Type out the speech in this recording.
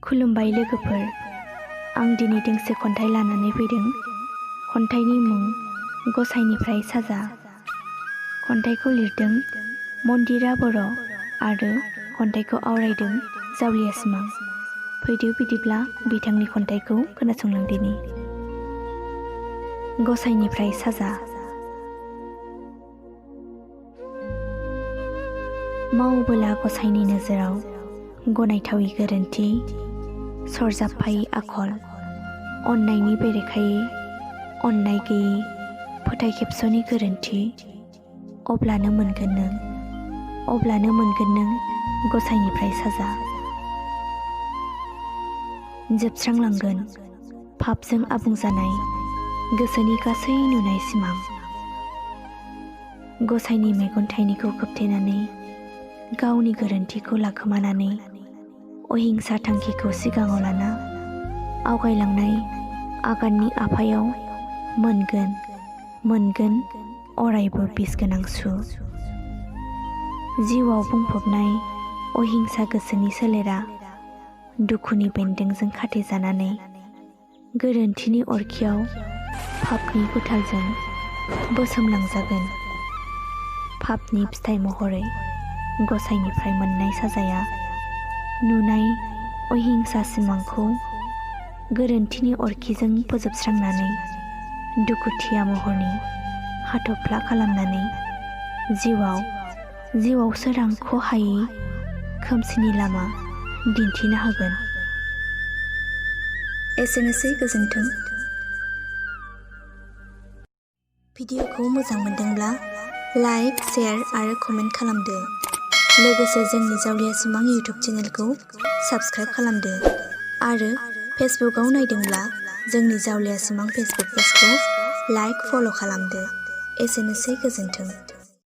खुलुमबाय लोगोफोर, आं दिनै दोंसे खन्थाइ लानानै फैदों। खन्थाइनि मुं गसाइनिफ्राय साजा। खन्थाइखौ लिरदों मन्दिरा बर' आरो खन्थाइखौ आवरायदों जावलिया सिमां। फैदो बिदिब्ला बिथांनि खन्थाइखौ खोनासंलांदिनि। गसाइनिफ्राय साजा। मावबोला गसाइनि नोजोराव गनायथावै गोरोन्थि, सरजाबफायै आखल, अननायनि बेरेखायै अननाय गैयै फोथाय खेबस'नि गोरोन्थि, अब्लानो मोनगोन नों गसाइनिफ्राय साजा। जोबस्रांलांगोन पापजों आबुं जानाय गोसोनि गासै नुनाय सिमां। गसाइनि मेगन थाइनैखौ खोबथेनानै गावनि गोरोन्थिखौ लाखोमानानै अहिंसा थांखिखौ सिगाङाव लाना आवगायलांनाय आगाननि आफायाव मोनगोन अरायबो बिस गोनां सु। जिउआव बुंफबनाय अहिंसा गोसोनि सोलेरा दुखुनि बेन्दोंजों खाथेजानानै गोरोन्थिनि अरखियाव पापनि गुथालजों बोसोमलांजागोन। पापनि फिथाइ महरै गसाइनिफ्राय मोननाय साजाया नुनाय अहिंसा सिमांखौ गोरोन्थिनि अरखिजों फोजोबस्रांनानै दुखुथिया महरनि हाथफ्ला खालामनानै जिउआव सोरांख' हायै खोमसिनि लामा दिन्थिनो हागोन। एसेनोसै, गोजोन्थों। भिडिअखौ मोजां मोनदोंब्ला लाइक, शेयार आरो कमेन्ट खालामदो। लोगोसे जोंनि जावलिया सिमां इउटुब चेनेलखौ साबस्क्राइब खालामदो आरो फेसबुकआव नायदोंब्ला जोंनि जावलिया सिमां फेसबुक पेजखौ लाइक, फल' खालामदो। एसेनोसै, गोजोन्थों।